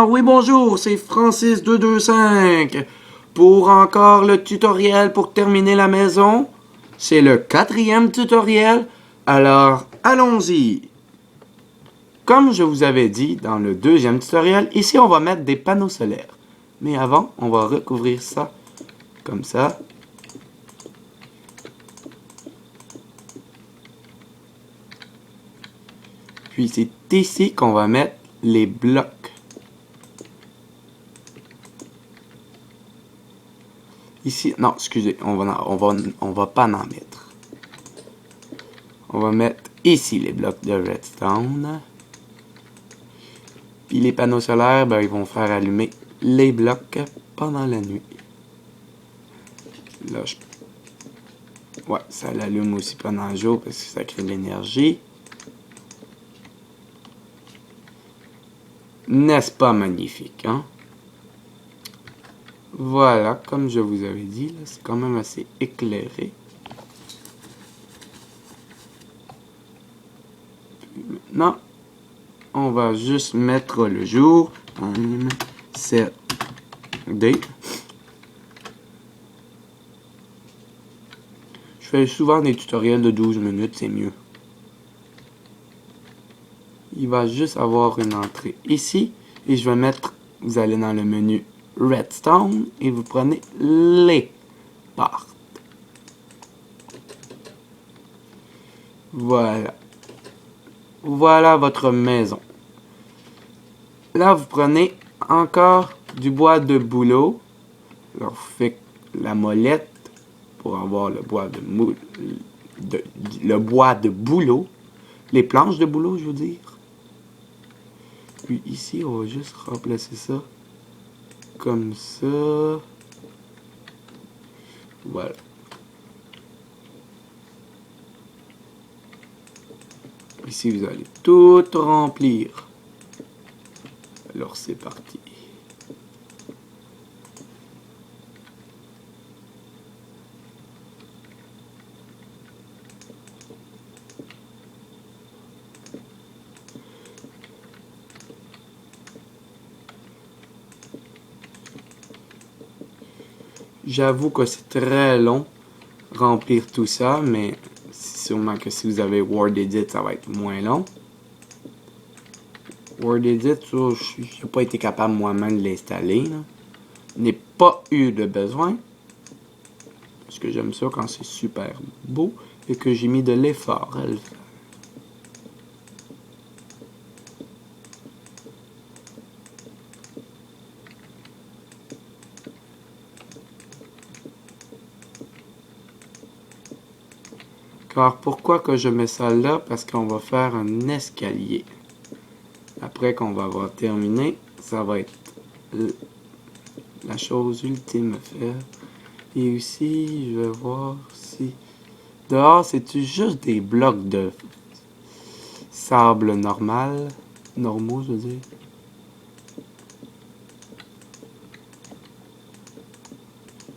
Alors oui bonjour, c'est Francis225 pour encore le tutoriel pour terminer la maison. C'est le 4e tutoriel, alors allons-y. Comme je vous avais dit dans le 2e tutoriel, ici on va mettre des panneaux solaires. Mais avant, on va recouvrir ça comme ça. Puis c'est ici qu'on va mettre les blocs. Ici, non, excusez, on va pas en mettre. On va mettre ici les blocs de redstone. Puis les panneaux solaires, ben, ils vont faire allumer les blocs pendant la nuit. Là, ouais, ça l'allume aussi pendant le jour parce que ça crée de l'énergie. N'est-ce pas magnifique, hein? Voilà, comme je vous avais dit, c'est quand même assez éclairé. Puis maintenant, on va juste mettre le jour. Time set date. Je fais souvent des tutoriels de 12 minutes, c'est mieux. Il va juste avoir une entrée ici. Et je vais mettre, vous allez dans le menu Redstone et vous prenez les parts. Voilà. Voilà votre maison. Là, vous prenez encore du bois de bouleau. Alors, vous faites la molette pour avoir le bois le bois de bouleau. Les planches de bouleau, je veux dire. Puis ici, on va juste remplacer ça comme ça. Voilà. Ici, vous allez tout remplir. Alors, c'est parti. J'avoue que c'est très long remplir tout ça, mais sûrement que si vous avez WordEdit, ça va être moins long. WordEdit, je n'ai pas été capable moi-même de l'installer. Je n'ai pas eu de besoin. Parce que j'aime ça quand c'est super beau et que j'ai mis de l'effort à le faire. Car pourquoi que je mets ça là? Parce qu'on va faire un escalier. Après qu'on va avoir terminé, ça va être la chose ultime à faire. Et aussi, je vais voir si... Dehors, c'est juste des blocs de sable normaux, je veux dire.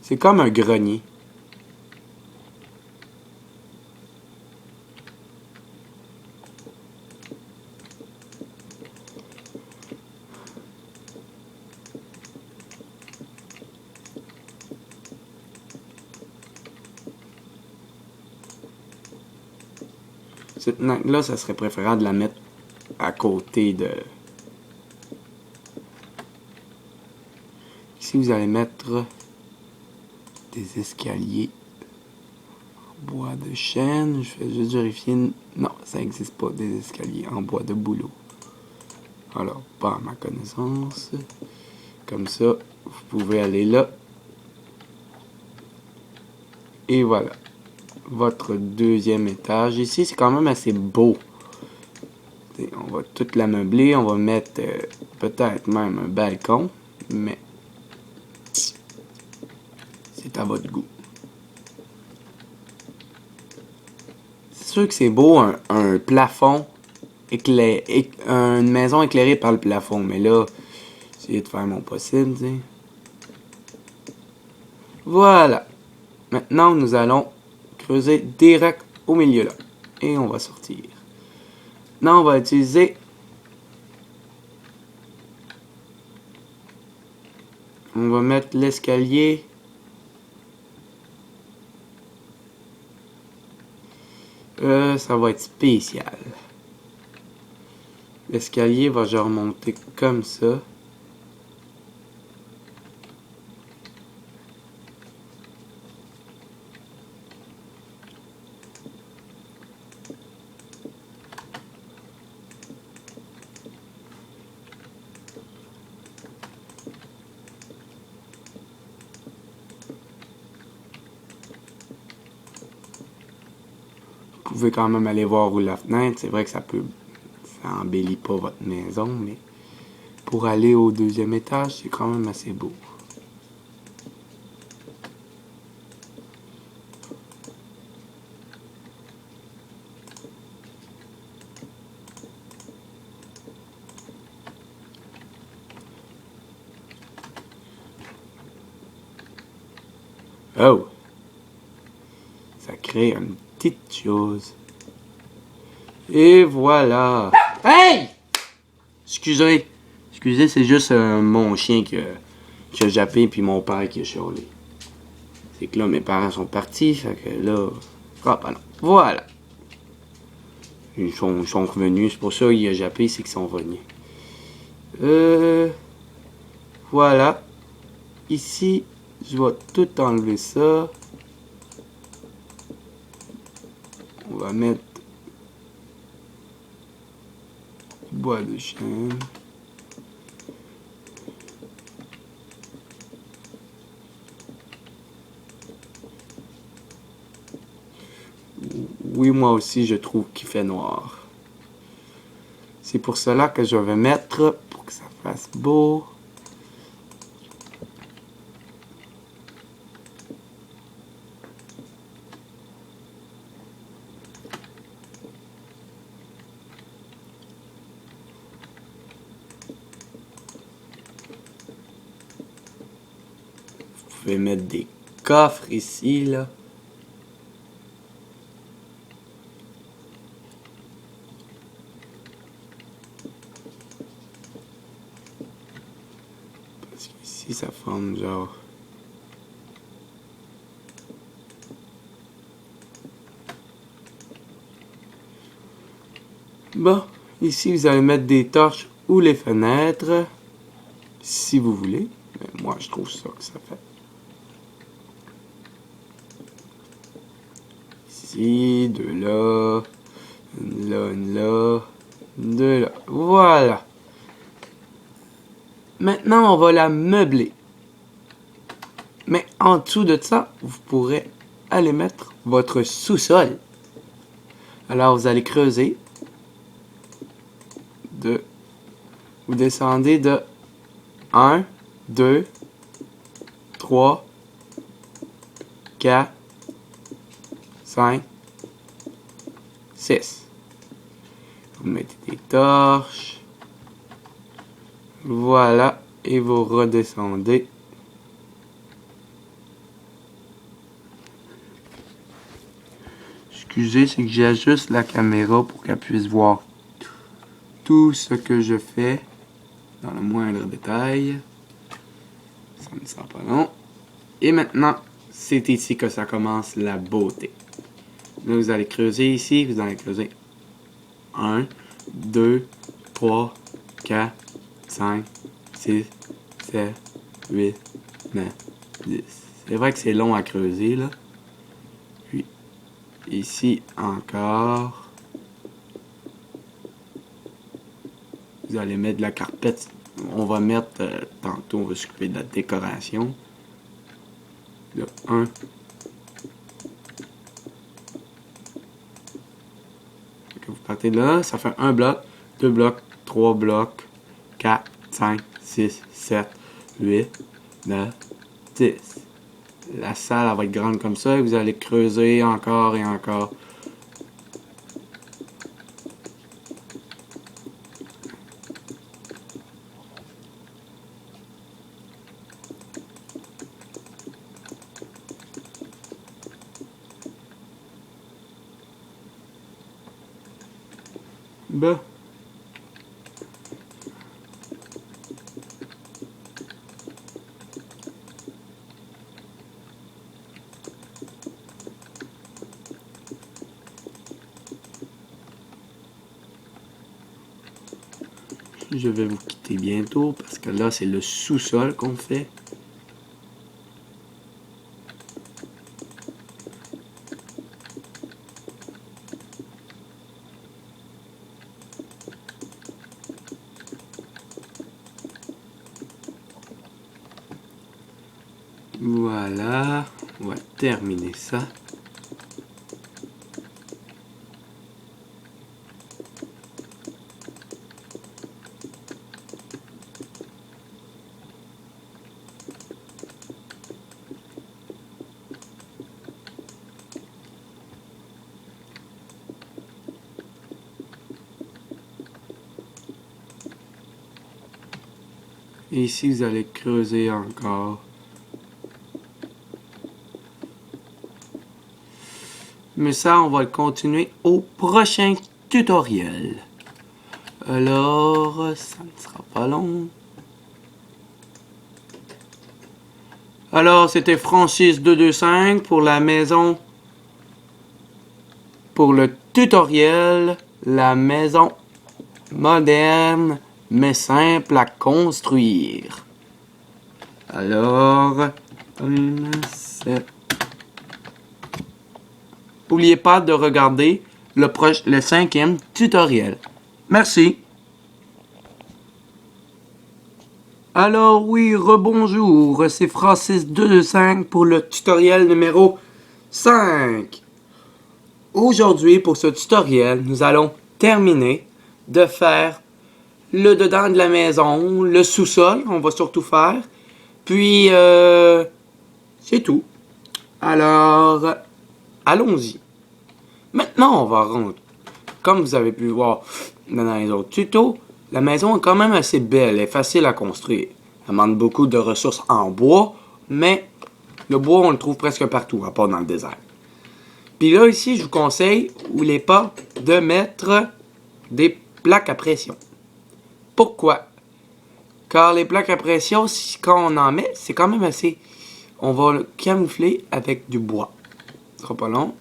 C'est comme un grenier. Cette nappe-là, ça serait préférable de la mettre à côté de... Ici, vous allez mettre des escaliers en bois de chêne. Je vais juste vérifier... Non, ça n'existe pas, des escaliers en bois de bouleau. Alors, pas à ma connaissance. Comme ça, vous pouvez aller là. Et voilà. Votre deuxième étage. Ici, c'est quand même assez beau. On va tout l'ameubler. On va mettre peut-être même un balcon. Mais c'est à votre goût. C'est sûr que c'est beau, un plafond éclairé, une maison éclairée par le plafond. Mais là, j'essaie de faire mon possible. T'sais. Voilà. Maintenant, nous allons creuser direct au milieu là. Et on va sortir. Maintenant, on va utiliser On va mettre l'escalier. Ça va être spécial. L'escalier va genre monter comme ça. Vous pouvez quand même aller voir où la fenêtre. C'est vrai que ça embellit pas votre maison, mais pour aller au deuxième étage, c'est quand même assez beau. Oh! Ça crée une petite chose. Et voilà! Hey! Excusez! Excusez, c'est juste mon chien qui a jappé puis mon père qui a chialé. C'est que là, mes parents sont partis, fait que là... Ah, pardon. Voilà! Ils sont revenus, c'est pour ça qu'il a jappé, c'est qu'ils sont revenus. Voilà. Ici, je vais tout enlever ça. On va mettre du bois de chêne. Oui, moi aussi, je trouve qu'il fait noir. C'est pour cela que je vais mettre, pour que ça fasse beau. Vous pouvez mettre des coffres ici, là. Parce qu'ici, ça forme genre... Bon, ici, vous allez mettre des torches ou les fenêtres, si vous voulez. Mais moi, je trouve ça que ça fait. Ici, deux là, une là, une là, deux là. Voilà. Maintenant, on va la meubler. Mais en dessous de ça, vous pourrez aller mettre votre sous-sol. Alors, vous allez creuser. Vous descendez de 1, 2, 3, 4, 5, 6. Vous mettez des torches. Voilà. Et vous redescendez. Excusez, c'est que j'ajuste la caméra pour qu'elle puisse voir tout ce que je fais dans le moindre détail. Ça ne sent pas long. Et maintenant, c'est ici que ça commence la beauté. Là, vous allez creuser ici. Vous allez creuser 1, 2, 3, 4, 5, 6, 7, 8, 9, 10. C'est vrai que c'est long à creuser, là. Puis, ici encore. Vous allez mettre de la carpette. On va mettre, tantôt, on va s'occuper de la décoration. Là, 1. Vous partez de là, ça fait 1 bloc, 2 blocs, 3 blocs, 4, 5, 6, 7, 8, 9, 10. La salle, elle va être grande comme ça et vous allez creuser encore et encore. Ben. je vais vous quitter bientôt parce que là, c'est le sous-sol qu'on fait. Voilà, on va terminer ça. Et ici, vous allez creuser encore. Mais ça, on va le continuer au prochain tutoriel. Alors, ça ne sera pas long. Alors, c'était Francis 225 pour la maison. Pour le tutoriel, la maison moderne, mais simple à construire. Alors, n'oubliez pas de regarder le 5e tutoriel. Merci. Alors oui, rebonjour, c'est Francis 225 pour le tutoriel numéro 5. Aujourd'hui, pour ce tutoriel, nous allons terminer de faire le dedans de la maison, le sous-sol, on va surtout faire. Puis, c'est tout. Alors, allons-y. Maintenant, on va rentrer. Comme vous avez pu voir dans les autres tutos, la maison est quand même assez belle et facile à construire. Elle demande beaucoup de ressources en bois, mais le bois, on le trouve presque partout, à part dans le désert. Puis là, ici, je vous conseille, n'oubliez pas de mettre des plaques à pression. Pourquoi? Car les plaques à pression, quand on en met, c'est quand même assez... On va le camoufler avec du bois. Ce sera pas long.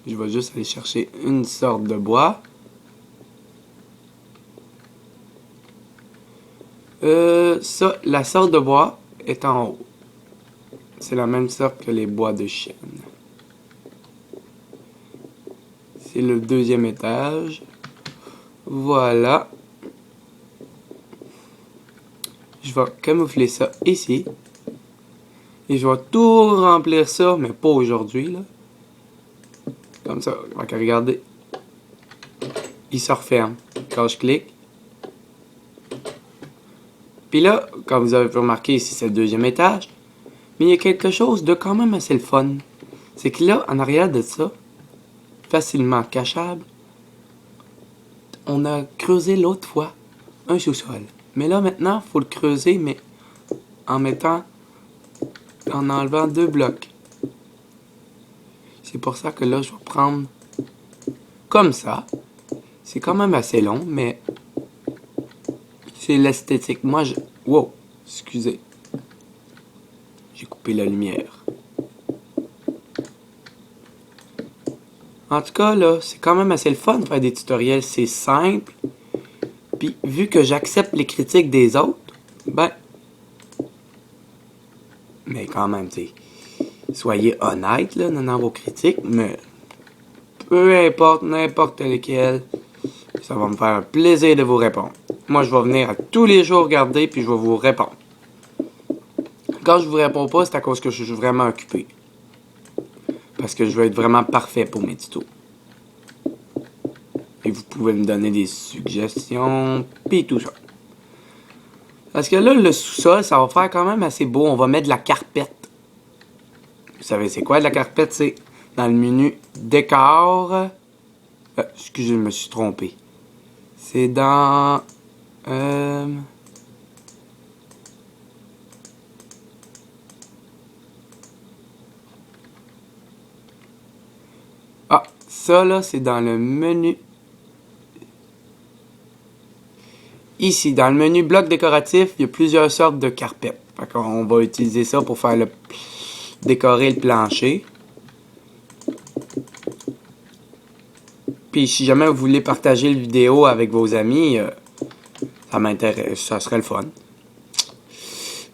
Je vais juste aller chercher une sorte de bois. La sorte de bois est en haut. C'est la même sorte que les bois de chêne. C'est le 2e étage. Voilà. Je vais camoufler ça ici. Et je vais tout remplir ça, mais pas aujourd'hui, là. Comme ça, regardez. Il se referme. Quand je clique. Puis là, comme vous avez pu remarquer, ici c'est le 2e étage. Mais il y a quelque chose de quand même assez le fun. C'est que là, en arrière de ça, facilement cachable, on a creusé l'autre fois un sous-sol. Mais là, maintenant, il faut le creuser, mais en enlevant 2 blocs. C'est pour ça que là, je vais prendre comme ça. C'est quand même assez long, mais c'est l'esthétique. Moi, wow, excusez. J'ai coupé la lumière. En tout cas, là, c'est quand même assez le fun de faire des tutoriels. C'est simple. Puis, vu que j'accepte les critiques des autres, ben... Mais quand même, tu sais... Soyez honnête, là, dans vos critiques, mais... Peu importe, n'importe lesquelles, ça va me faire un plaisir de vous répondre. Moi, je vais venir à tous les jours regarder, puis je vais vous répondre. Quand je vous réponds pas, c'est à cause que je suis vraiment occupé. Parce que je veux être vraiment parfait pour mes tutos. Et vous pouvez me donner des suggestions, puis tout ça. Parce que là, le sous-sol, ça va faire quand même assez beau. On va mettre de la carpette. Vous savez, c'est quoi de la carpette? C'est dans le menu décor. Excusez, je me suis trompé. C'est dans... Ah, ça là, c'est dans le menu... Ici, dans le menu bloc décoratif, il y a plusieurs sortes de carpettes. Fait qu'on va utiliser ça pour faire décorer le plancher. Puis si jamais vous voulez partager la vidéo avec vos amis, Ça m'intéresse, ça serait le fun.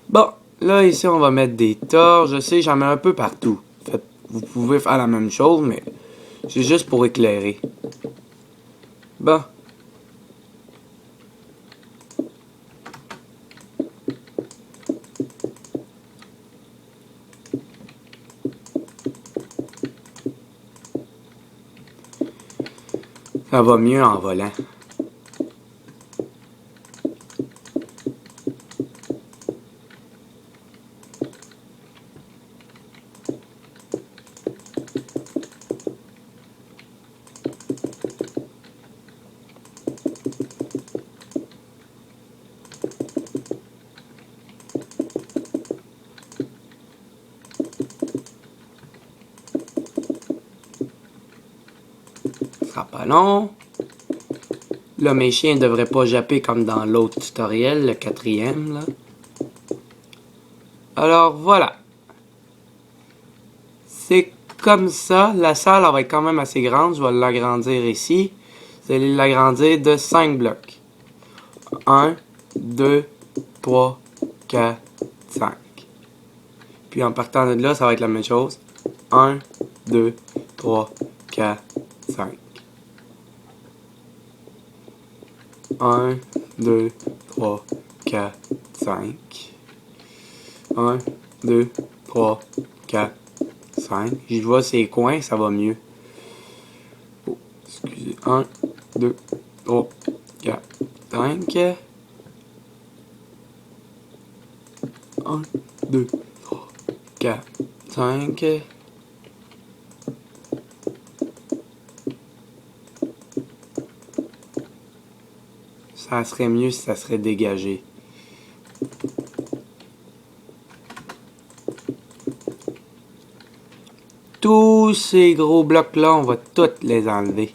Bon, là ici on va mettre des torches. Je sais, j'en mets un peu partout. Vous pouvez faire la même chose, mais c'est juste pour éclairer. Bon. Ça va mieux en volant. Ça sera pas long. Là, mes chiens ne devraient pas japper comme dans l'autre tutoriel, le 4e, là. Alors, voilà. C'est comme ça. La salle, elle va être quand même assez grande. Je vais l'agrandir ici. Vous allez l'agrandir de 5 blocs. 1, 2, 3, 4, 5. Puis en partant de là, ça va être la même chose. 1, 2, 3, 4, 5. 1, 2, 3, 4, 5. 1, 2, 3, 4, 5. J'y vois ces coins, ça va mieux. Oh, excusez. 1, 2, 3, 4, 5. 1, 2, 3, 4, 5. Ça serait mieux si ça serait dégagé. Tous ces gros blocs-là, on va tous les enlever.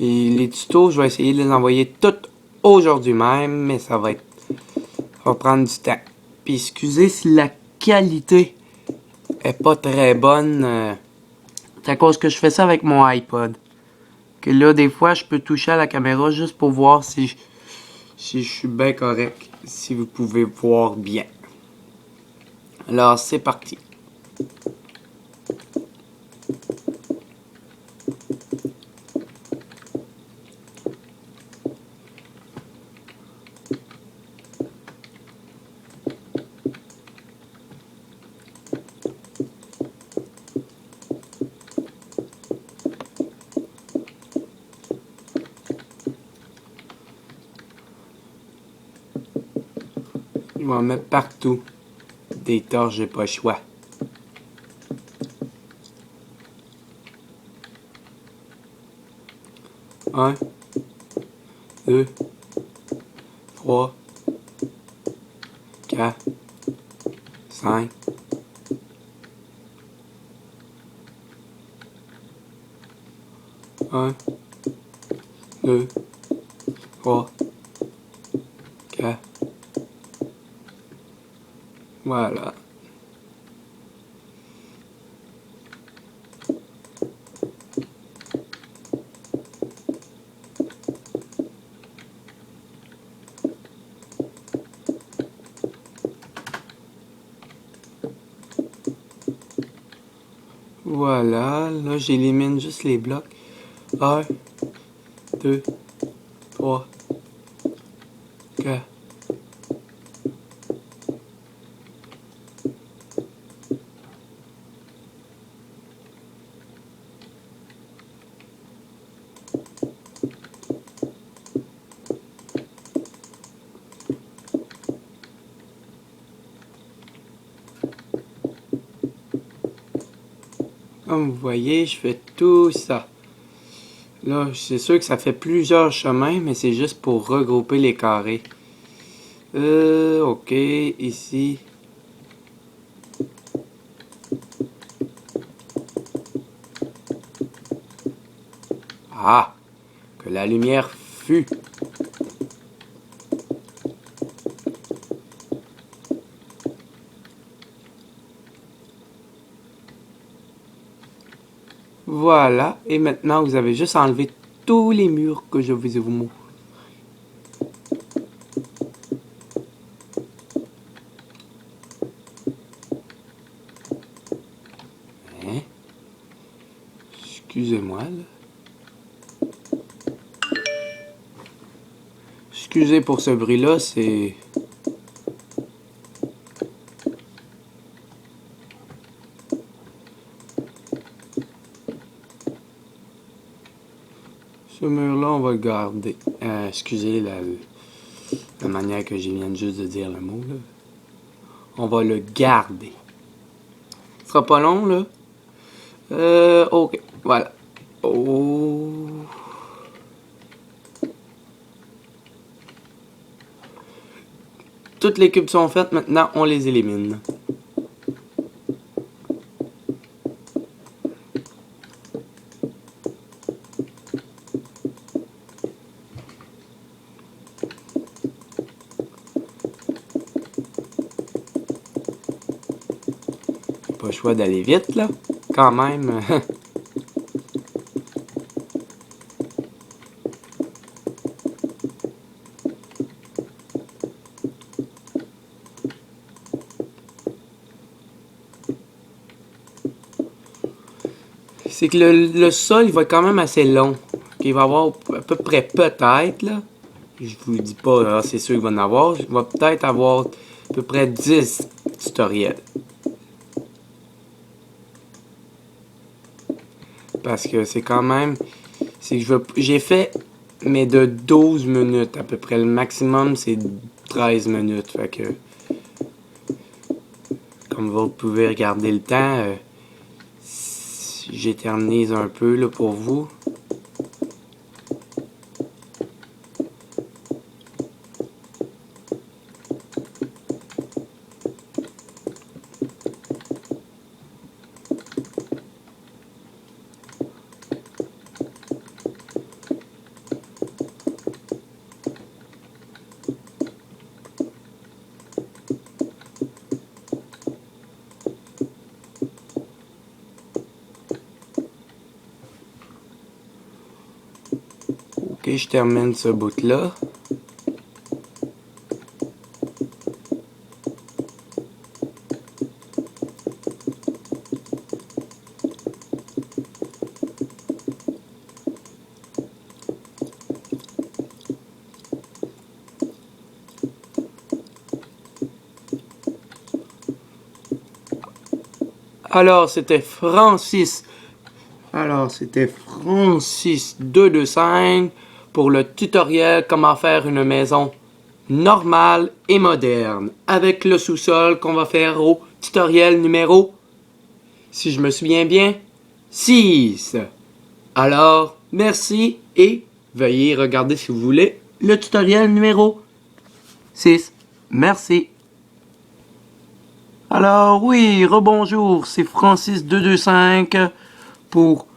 Et les tutos, je vais essayer de les envoyer toutes aujourd'hui même, mais ça va prendre du temps. Puis excusez si la qualité est pas très bonne. C'est à cause que je fais ça avec mon iPod. Que là, des fois, je peux toucher à la caméra juste pour voir si je suis bien correct. Si vous pouvez voir bien. Alors, c'est parti. Je vais en mettre partout. Des torches, j'ai pas le choix. Un, 2, 3, 4, 5. Un, 2, 3, 4. Voilà. Voilà, là j'élimine juste les blocs. 1, 2, 3, 4. Comme vous voyez, je fais tout ça. Là, c'est sûr que ça fait plusieurs chemins, mais c'est juste pour regrouper les carrés. Ok, ici. Ah, que la lumière fût. Voilà. Et maintenant, vous avez juste enlevé tous les murs que je vous ai vous montré. Hein? Excusez-moi, là. Excusez pour ce bruit-là, c'est... Ce mur-là, on va le garder. Excusez la manière que je viens juste de dire le mot, là. On va le garder. Ce sera pas long, là. Ok. Voilà. Oh. Toutes les cubes sont faites. Maintenant, on les élimine. Pas le choix d'aller vite, là. Quand même. C'est que le sol, il va être quand même assez long. Il va y avoir à peu près, peut-être, là. Je vous dis pas, là, c'est sûr qu'il va en avoir. Il va peut-être avoir à peu près 10 tutoriels. Parce que c'est quand même... C'est que j'ai fait, mais de 12 minutes à peu près. Le maximum, c'est 13 minutes. Fait que... Comme vous pouvez regarder le temps, j'éternise un peu là, pour vous. Ok, je termine ce bout-là. Alors, c'était Francis. Alors, c'était Francis 225 pour le tutoriel comment faire une maison normale et moderne avec le sous-sol qu'on va faire au tutoriel numéro, si je me souviens bien, 6. Alors, merci et veuillez regarder si vous voulez le tutoriel numéro 6. Merci. Alors oui, rebonjour, c'est Francis225 pour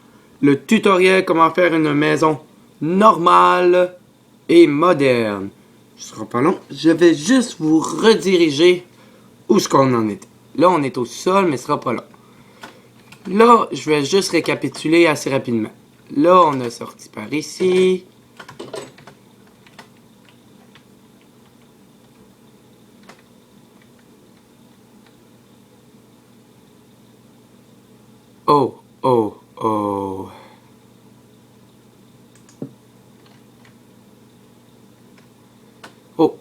le tutoriel comment faire une maison normale et moderne. Ce sera pas long, je vais juste vous rediriger où est-ce qu'on en est. Là, on est au sol, mais ce sera pas long. Là, je vais juste récapituler assez rapidement. Là, on a sorti par ici. Oh, oh, oh. Oh,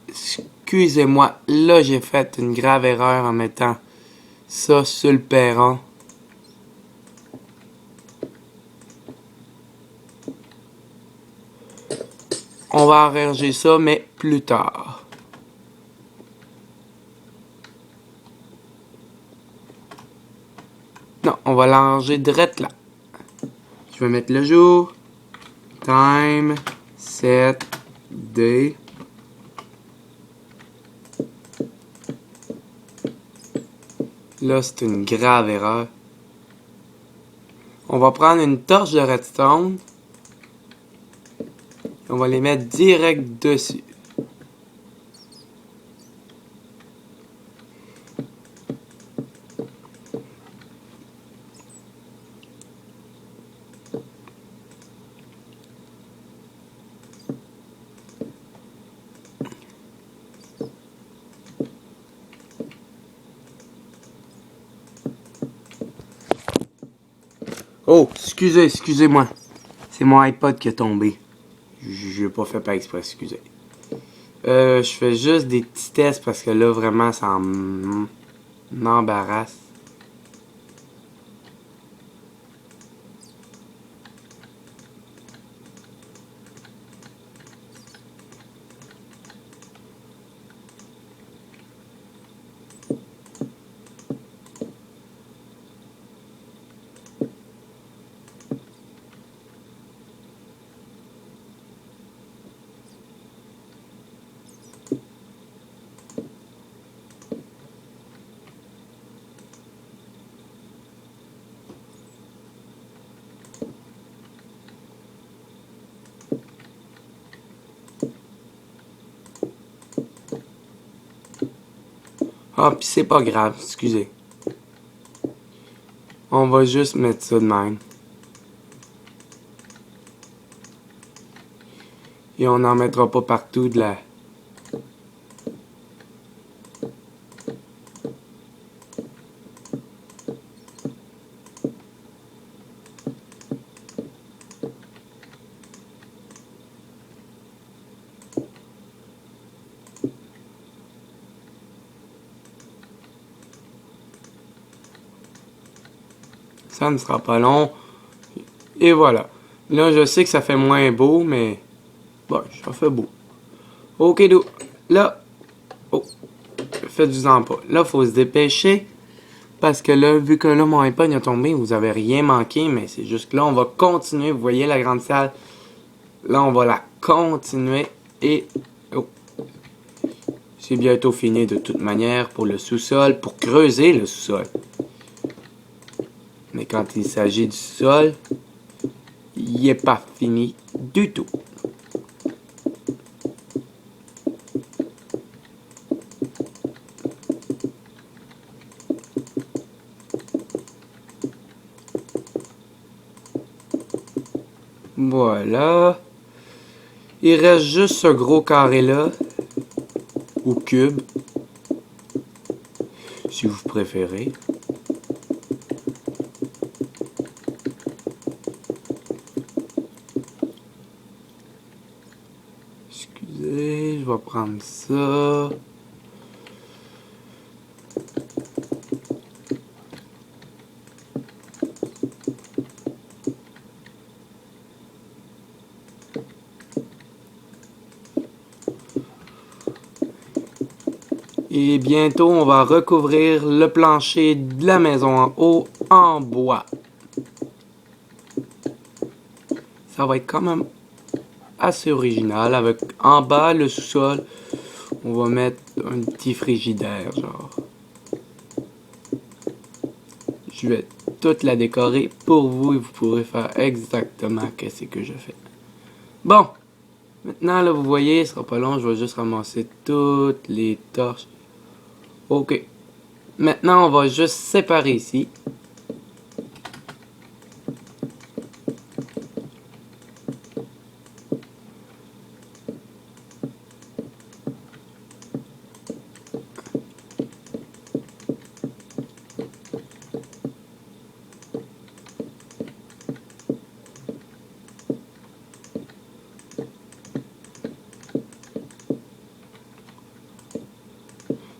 excusez-moi. Là, j'ai fait une grave erreur en mettant ça sur le perron. On va arranger ça, mais plus tard. Non, on va l'arranger direct là. Je vais mettre le jour. Time, set, day. Là, c'est une grave erreur. On va prendre une torche de redstone. On va les mettre direct dessus. Oh, excusez-moi. C'est mon iPod qui est tombé. Je l'ai pas fait par exprès, excusez. Je fais juste des petits tests parce que là, vraiment, ça m'embarrasse. Ah, puis c'est pas grave, excusez. On va juste mettre ça de même. Et on n'en mettra pas partout de la... Ça ne sera pas long. Et voilà. Là, je sais que ça fait moins beau, mais... Bon, ça fait beau. Ok, là... Oh, faites-vous-en pas. Là, faut se dépêcher. Parce que là, vu que là, mon iPod est tombé, vous avez rien manqué, mais c'est juste que là, on va continuer. Vous voyez la grande salle? Là, on va la continuer. Et... Oh, c'est bientôt fini de toute manière pour le sous-sol, pour creuser le sous-sol. Mais quand il s'agit du sol, il n'est pas fini du tout. Voilà. Il reste juste ce gros carré-là, ou cube, si vous préférez. Excusez, je vais prendre ça. Et bientôt, on va recouvrir le plancher de la maison en haut en bois. Ça va être quand même assez original. Avec en bas, le sous-sol, on va mettre un petit frigidaire, genre. Je vais toute la décorer pour vous et vous pourrez faire exactement ce que je fais. Bon, maintenant, là, vous voyez, ce sera pas long. Je vais juste ramasser toutes les torches. Ok. Maintenant, on va juste séparer ici.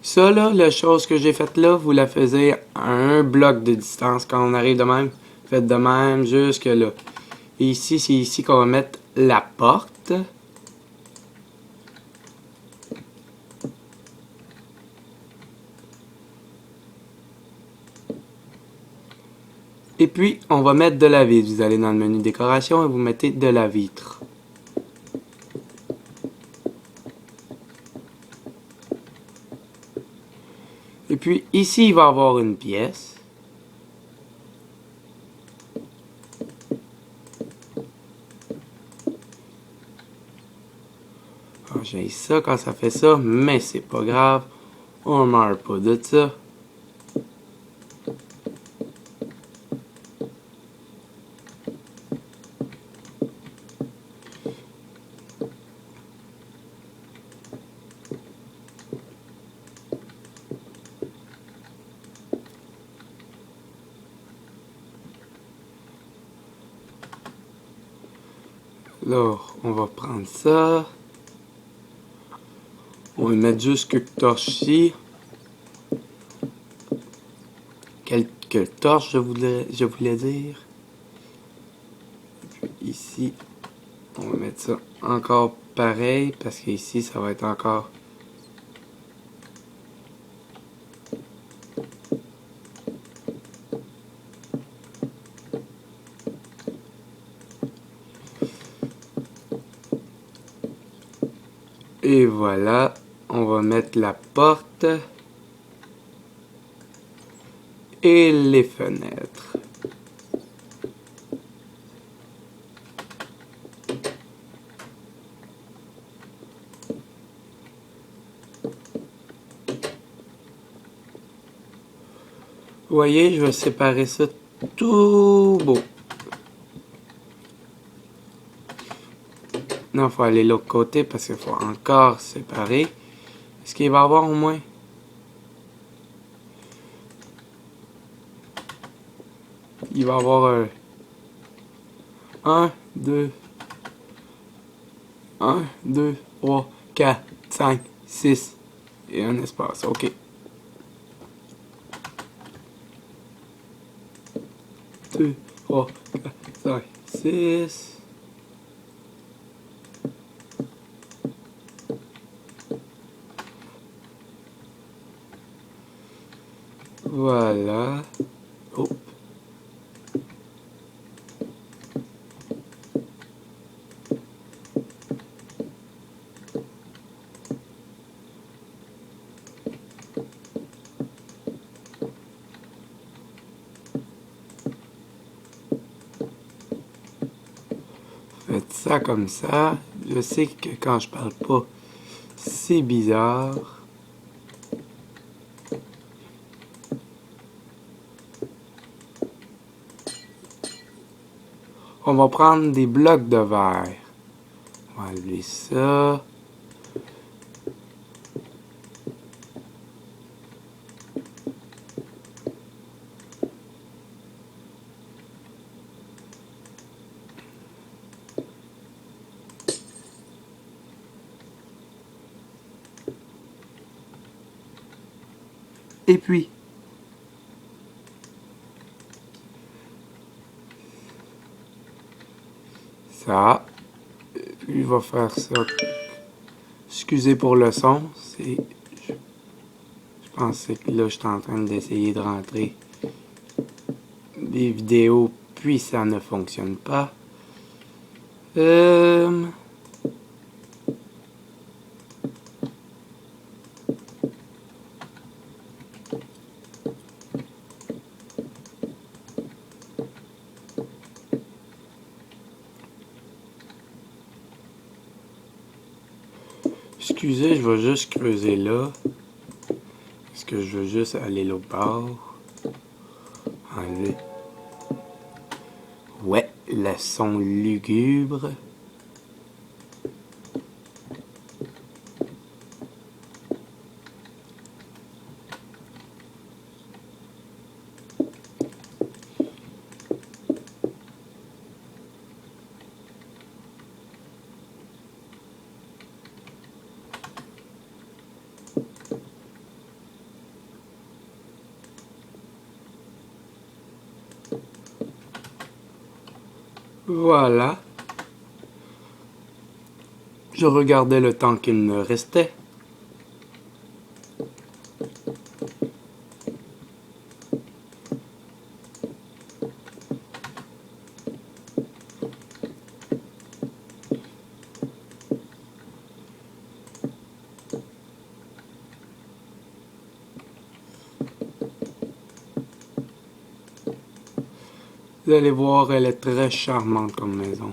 Ça, là, la chose que j'ai faite là, vous la faisiez à un bloc de distance. Quand on arrive de même, faites de même jusque là. Et ici, c'est ici qu'on va mettre la porte. Et puis, on va mettre de la vitre. Vous allez dans le menu décoration et vous mettez de la vitre. Et puis, ici, il va y avoir une pièce. Ah, j'ai ça quand ça fait ça, mais c'est pas grave. On meurt pas de ça. Là, on va prendre ça. On va mettre juste quelques torches ici. Quelques torches, je voulais dire. Puis ici, on va mettre ça encore pareil, parce qu'ici, ça va être encore... Et voilà, on va mettre la porte et les fenêtres. Vous voyez, je vais séparer ça tout beau. Non, il faut aller de l'autre côté parce qu'il faut encore séparer. Est-ce qu'il va y avoir au moins... Il va y avoir 1, 2, 3, 4, 5, 6 et un espace. OK. 2, 3, 4, 5, 6. Voilà. Oh. Faites ça comme ça. Je sais que quand je parle pas, c'est bizarre. On va prendre des blocs de verre. On va enlever ça. Et puis, ça. Puis il va faire ça. Excusez pour le son. Je pense que là, je suis en train d'essayer de rentrer des vidéos, puis ça ne fonctionne pas. Excusez, je vais juste creuser là. Parce que je veux juste aller l'autre bord. Enlever. Ouais, le son lugubre. Voilà. Je regardais le temps qu'il me restait. Vous allez voir, elle est très charmante comme maison.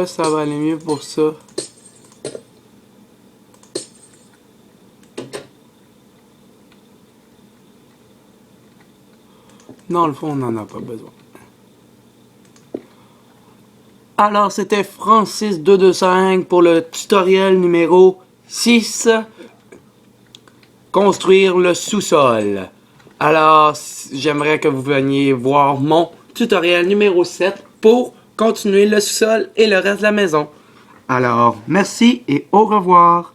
Ça va aller mieux pour ça. Dans le fond, on n'en a pas besoin. Alors, c'était Francis225 pour le tutoriel numéro 6. construire le sous-sol. Alors, j'aimerais que vous veniez voir mon tutoriel numéro 7 pour continuer le sous-sol et le reste de la maison. Alors, merci et au revoir.